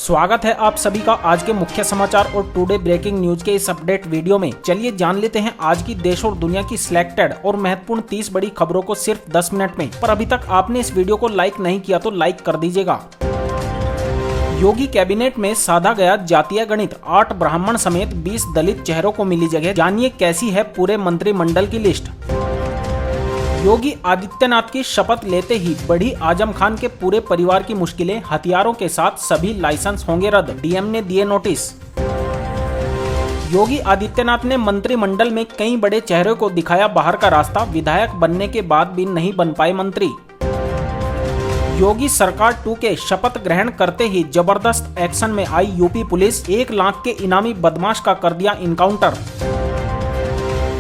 स्वागत है आप सभी का आज के मुख्य समाचार और टुडे ब्रेकिंग न्यूज के इस अपडेट वीडियो में। चलिए जान लेते हैं आज की देश और दुनिया की सिलेक्टेड और महत्वपूर्ण 30 बड़ी खबरों को सिर्फ 10 मिनट में। पर अभी तक आपने इस वीडियो को लाइक नहीं किया तो लाइक कर दीजिएगा। योगी कैबिनेट में साधा गया जातीय गणित, 8 ब्राह्मण समेत 20 दलित चेहरों को मिली जगह। जानिए कैसी है पूरे मंत्रिमंडल की लिस्ट। योगी आदित्यनाथ की शपथ लेते ही बढ़ी आजम खान के पूरे परिवार की मुश्किलें, हथियारों के साथ सभी लाइसेंस होंगे रद्द, डीएम ने दिए नोटिस। योगी आदित्यनाथ ने मंत्रिमंडल में कई बड़े चेहरों को दिखाया बाहर का रास्ता, विधायक बनने के बाद भी नहीं बन पाए मंत्री। योगी सरकार 2 के शपथ ग्रहण करते ही जबरदस्त एक्शन में आई यूपी पुलिस, 1 लाख के इनामी बदमाश का कर दिया इनकाउंटर।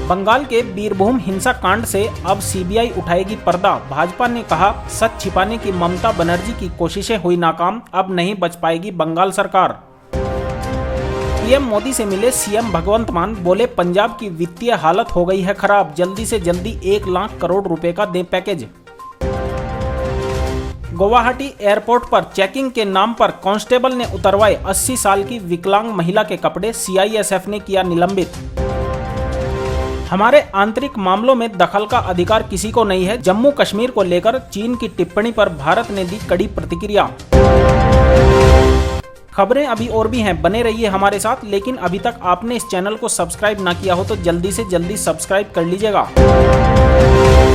बंगाल के बीरभूम हिंसा कांड से अब सीबीआई उठाएगी पर्दा, भाजपा ने कहा सच छिपाने की ममता बनर्जी की कोशिशें हुई नाकाम, अब नहीं बच पाएगी बंगाल सरकार। पीएम मोदी से मिले सीएम भगवंत मान, बोले पंजाब की वित्तीय हालत हो गई है खराब, जल्दी से जल्दी 1 लाख करोड़ रुपए का दे पैकेज। गुवाहाटी एयरपोर्ट पर चेकिंग के नाम पर कांस्टेबल ने उतरवाए 80 साल की विकलांग महिला के कपड़े, सीआईएसएफ ने किया निलंबित। हमारे आंतरिक मामलों में दखल का अधिकार किसी को नहीं है, जम्मू कश्मीर को लेकर चीन की टिप्पणी पर भारत ने दी कड़ी प्रतिक्रिया। खबरें अभी और भी हैं, बने रहिए हमारे साथ। लेकिन अभी तक आपने इस चैनल को सब्सक्राइब ना किया हो तो जल्दी से जल्दी सब्सक्राइब कर लीजिएगा।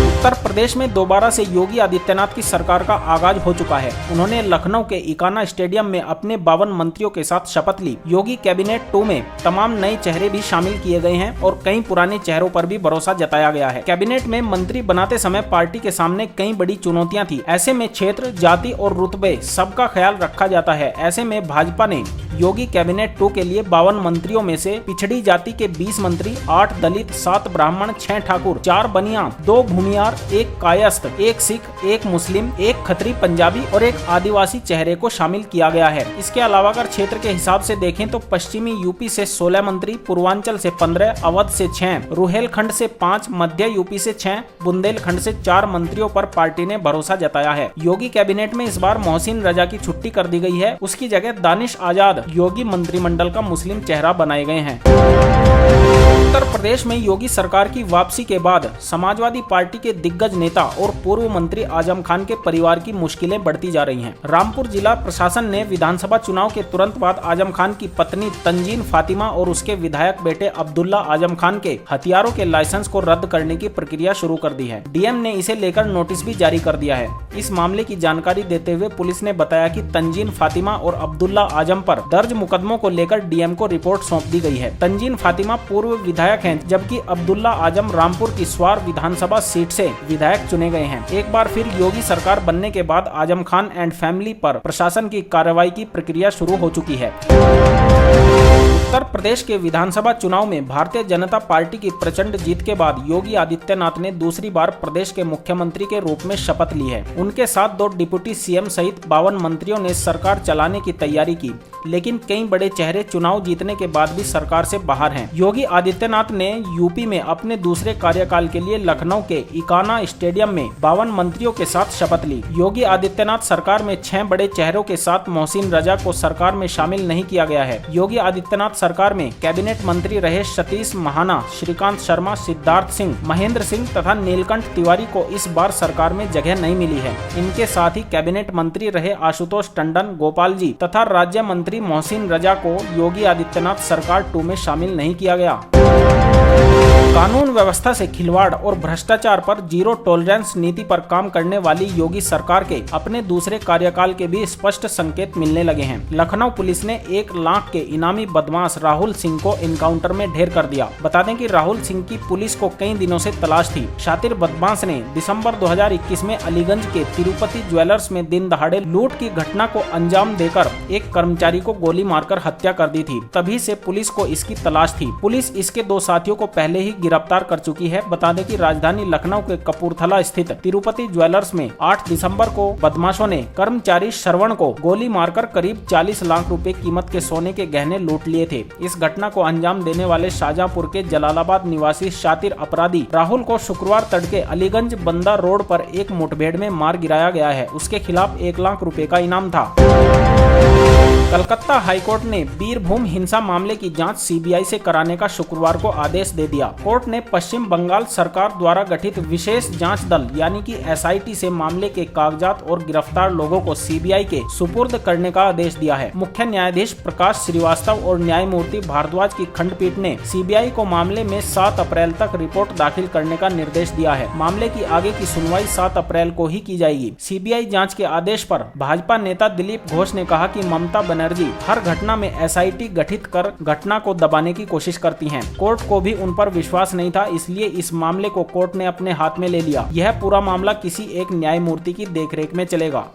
उत्तर प्रदेश में दोबारा से योगी आदित्यनाथ की सरकार का आगाज हो चुका है। उन्होंने लखनऊ के इकाना स्टेडियम में अपने 52 मंत्रियों के साथ शपथ ली। योगी कैबिनेट 2 में तमाम नए चेहरे भी शामिल किए गए हैं और कई पुराने चेहरों पर भी भरोसा जताया गया है। कैबिनेट में मंत्री बनाते समय पार्टी के सामने कई बड़ी चुनौतियां थी। ऐसे में क्षेत्र, जाति और रुतबे सबका ख्याल रखा जाता है। ऐसे में भाजपा ने योगी कैबिनेट 2 के लिए 52 मंत्रियों में से पिछड़ी जाति के 20 मंत्री, 8 दलित, 7 ब्राह्मण, 6 ठाकुर, 4 बनिया, 2 भूमियार, 1 कायस्थ, 1 सिख, 1 मुस्लिम, 1 खत्री पंजाबी और 1 आदिवासी चेहरे को शामिल किया गया है। इसके अलावा अगर क्षेत्र के हिसाब से देखें तो पश्चिमी यूपी से 16 मंत्री, पूर्वांचल से 15, अवध से 6, रुहेलखंड से 5, मध्य यूपी से 6, बुंदेलखंड से 4 मंत्रियों पर पार्टी ने भरोसा जताया है। योगी कैबिनेट में इस बार मोहसिन रजा की छुट्टी कर दी गई है, उसकी जगह दानिश आजाद योगी मंत्रिमंडल का मुस्लिम चेहरा बनाए गए हैं। उत्तर प्रदेश में योगी सरकार की वापसी के बाद समाजवादी पार्टी के दिग्गज नेता और पूर्व मंत्री आजम खान के परिवार की मुश्किलें बढ़ती जा रही हैं। रामपुर जिला प्रशासन ने विधानसभा चुनाव के तुरंत बाद आजम खान की पत्नी तंजीन फातिमा और उसके विधायक बेटे अब्दुल्ला आजम खान के हथियारों के लाइसेंस को रद्द करने की प्रक्रिया शुरू कर दी है। डीएम ने इसे लेकर नोटिस भी जारी कर दिया है। इस मामले की जानकारी देते हुए पुलिस ने बताया कि तंजीन फातिमा और अब्दुल्ला आजम पर दर्ज मुकदमों को लेकर डीएम को रिपोर्ट सौंप दी गई है। तंजीन फातिमा पूर्व विधायक हैं, जबकि अब्दुल्ला आजम रामपुर की स्वार विधानसभा सीट से विधायक चुने गए हैं। एक बार फिर योगी सरकार बनने के बाद आजम खान एंड फैमिली पर प्रशासन की कार्रवाई की प्रक्रिया शुरू हो चुकी है। उत्तर प्रदेश के विधानसभा चुनाव में भारतीय जनता पार्टी की प्रचंड जीत के बाद योगी आदित्यनाथ ने दूसरी बार प्रदेश के मुख्यमंत्री के रूप में शपथ ली है। उनके साथ 2 डिप्टी सीएम सहित 52 मंत्रियों ने सरकार चलाने की तैयारी की, लेकिन कई बड़े चेहरे चुनाव जीतने के बाद भी सरकार से बाहर हैं। योगी आदित्यनाथ ने यूपी में अपने दूसरे कार्यकाल के लिए लखनऊ के इकाना स्टेडियम में 52 मंत्रियों के साथ शपथ ली। योगी आदित्यनाथ सरकार में 6 बड़े चेहरों के साथ मोहसिन रजा को सरकार में शामिल नहीं किया गया है। योगी आदित्यनाथ सरकार में कैबिनेट मंत्री रहे सतीश महाना, श्रीकांत शर्मा, सिद्धार्थ सिंह, महेंद्र सिंह तथा नीलकंठ तिवारी को इस बार सरकार में जगह नहीं मिली है। इनके साथ ही कैबिनेट मंत्री रहे आशुतोष टंडन, गोपाल जी तथा राज्य मंत्री मोहसिन रजा को योगी आदित्यनाथ सरकार 2 में शामिल नहीं किया गया। कानून व्यवस्था से खिलवाड़ और भ्रष्टाचार पर जीरो टॉलरेंस नीति पर काम करने वाली योगी सरकार के अपने दूसरे कार्यकाल के भी स्पष्ट संकेत मिलने लगे हैं। लखनऊ पुलिस ने 1 लाख के इनामी बदमाश राहुल सिंह को एनकाउंटर में ढेर कर दिया। बता दें कि राहुल सिंह की पुलिस को कई दिनों से तलाश थी। शातिर बदमाश ने दिसंबर 2021 में अलीगंज के तिरुपति ज्वेलर्स में दिन दहाड़े लूट की घटना को अंजाम देकर एक कर्मचारी को गोली मारकर हत्या कर दी थी। तभी से पुलिस को इसकी तलाश थी। पुलिस इसके 2 साथियों को पहले ही गिरफ्तार कर चुकी है। बता दें कि राजधानी लखनऊ के कपूरथला स्थित तिरुपति ज्वेलर्स में 8 दिसंबर को बदमाशों ने कर्मचारी श्रवण को गोली मारकर करीब 40 लाख रुपए कीमत के सोने के गहने लूट लिए थे। इस घटना को अंजाम देने वाले शाहजहांपुर के जलालाबाद निवासी शातिर अपराधी राहुल को शुक्रवार तड़के अलीगंज बंदा रोड पर एक मुठभेड़ में मार गिराया गया है। उसके खिलाफ 1 लाख रुपए का इनाम था। कलकत्ता हाईकोर्ट ने बीरभूम हिंसा मामले की जांच सीबीआई से कराने का शुक्रवार को आदेश दे दिया। कोर्ट ने पश्चिम बंगाल सरकार द्वारा गठित विशेष जांच दल यानी कि एसआईटी से मामले के कागजात और गिरफ्तार लोगों को सीबीआई के सुपुर्द करने का आदेश दिया है। मुख्य न्यायाधीश प्रकाश श्रीवास्तव और न्यायमूर्ति भारद्वाज की खंडपीठ ने सीबीआई को मामले में 7 अप्रैल तक रिपोर्ट दाखिल करने का निर्देश दिया है। मामले की आगे की सुनवाई 7 अप्रैल को ही की जाएगी। सीबीआई जाँच के आदेश पर भाजपा नेता दिलीप घोष ने कहा कि ममता बनर्जी हर घटना में एसआईटी गठित कर घटना को दबाने की कोशिश करती हैं। कोर्ट को भी उन पर विश्वास नहीं था, इसलिए इस मामले को कोर्ट ने अपने हाथ में ले लिया। यह पूरा मामला किसी एक न्यायमूर्ति की देखरेख में चलेगा।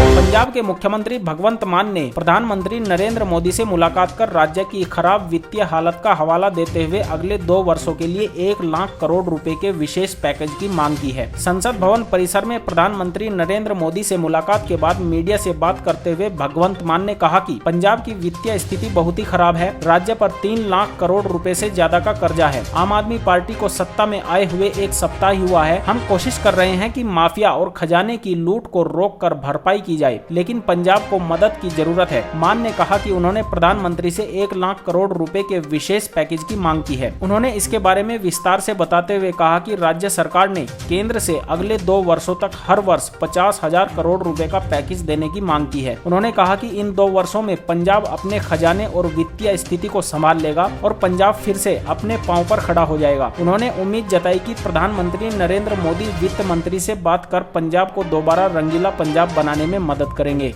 पंजाब के मुख्यमंत्री भगवंत मान ने प्रधानमंत्री नरेंद्र मोदी से मुलाकात कर राज्य की खराब वित्तीय हालत का हवाला देते हुए अगले 2 वर्षों के लिए 1 लाख करोड़ रुपए के विशेष पैकेज की मांग की है। संसद भवन परिसर में प्रधानमंत्री नरेंद्र मोदी से मुलाकात के बाद मीडिया से बात करते हुए भगवंत मान ने कहा कि पंजाब की वित्तीय स्थिति बहुत ही खराब है। राज्य पर 3 लाख करोड़ रुपए से ज्यादा का कर्जा है। आम आदमी पार्टी को सत्ता में आए हुए 1 सप्ताह ही हुआ है। हम कोशिश कर रहे हैं कि माफिया और खजाने की लूट को रोक कर भरपाई की जाए, लेकिन पंजाब को मदद की जरूरत है। मान ने कहा कि उन्होंने प्रधानमंत्री से 1 लाख करोड़ रुपए के विशेष पैकेज की मांग की है। उन्होंने इसके बारे में विस्तार से बताते हुए कहा कि राज्य सरकार ने केंद्र से अगले 2 वर्षों तक हर वर्ष 50,000 करोड़ रुपए का पैकेज देने की मांग की है। उन्होंने कहा कि इन 2 वर्षों में पंजाब अपने खजाने और वित्तीय स्थिति को संभाल लेगा और पंजाब फिर से अपने पांव पर खड़ा हो जाएगा। उन्होंने उम्मीद जताई कि प्रधानमंत्री नरेंद्र मोदी वित्त मंत्री से बात कर पंजाब को दोबारा रंगीला पंजाब बनाने में मदद करेंगे।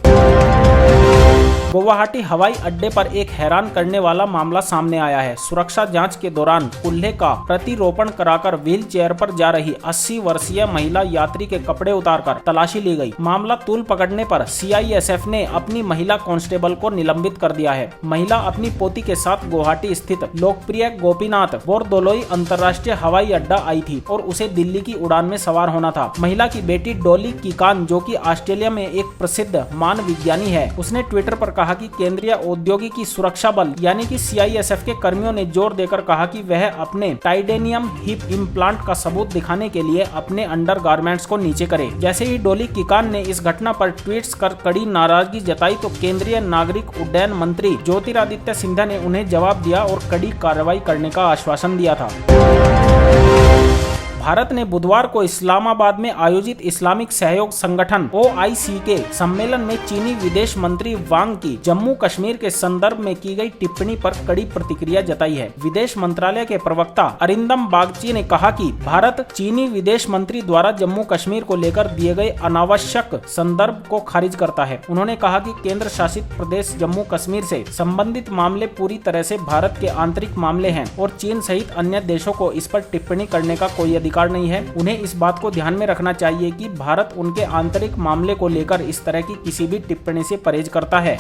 गुवाहाटी हवाई अड्डे पर एक हैरान करने वाला मामला सामने आया है। सुरक्षा जांच के दौरान कुल्हे का प्रतिरोपण कराकर व्हील चेयर पर जा रही 80 वर्षीय महिला यात्री के कपड़े उतारकर तलाशी ली गई। मामला तूल पकड़ने पर सीआईएसएफ ने अपनी महिला कांस्टेबल को निलंबित कर दिया है। महिला अपनी पोती के साथ गुवाहाटी स्थित लोकप्रिय गोपीनाथ बोरदोलोई अंतर्राष्ट्रीय हवाई अड्डा आई थी और उसे दिल्ली की उड़ान में सवार होना था। महिला की बेटी डोली किकान, जो कि ऑस्ट्रेलिया में एक प्रसिद्ध मान विज्ञानी है, उसने ट्विटर पर कहा कि केंद्रीय औद्योगिकी सुरक्षा बल यानी कि सीआईएसएफ के कर्मियों ने जोर देकर कहा कि वह अपने टाइटेनियम हिप इम्प्लांट का सबूत दिखाने के लिए अपने अंडरगारमेंट्स को नीचे करे। जैसे ही डोली किकान ने इस घटना पर ट्वीट्स कर कड़ी नाराजगी जताई तो केंद्रीय नागरिक उड्डयन मंत्री ज्योतिरादित्य सिंधिया ने उन्हें जवाब दिया और कड़ी कार्रवाई करने का आश्वासन दिया था। भारत ने बुधवार को इस्लामाबाद में आयोजित इस्लामिक सहयोग संगठन OIC के सम्मेलन में चीनी विदेश मंत्री वांग की जम्मू कश्मीर के संदर्भ में की गई टिप्पणी पर कड़ी प्रतिक्रिया जताई है। विदेश मंत्रालय के प्रवक्ता अरिंदम बागची ने कहा कि भारत चीनी विदेश मंत्री द्वारा जम्मू कश्मीर को लेकर दिए गए अनावश्यक संदर्भ को खारिज करता है। उन्होंने कहा कि केंद्र शासित प्रदेश जम्मू कश्मीर से संबंधित मामले पूरी तरह से भारत के आंतरिक मामले हैं और चीन सहित अन्य देशों को इस पर टिप्पणी करने का कोई अधिकार नहीं है। उन्हें इस बात को ध्यान में रखना चाहिए कि भारत उनके आंतरिक मामले को लेकर इस तरह की किसी भी टिप्पणी से परहेज करता है।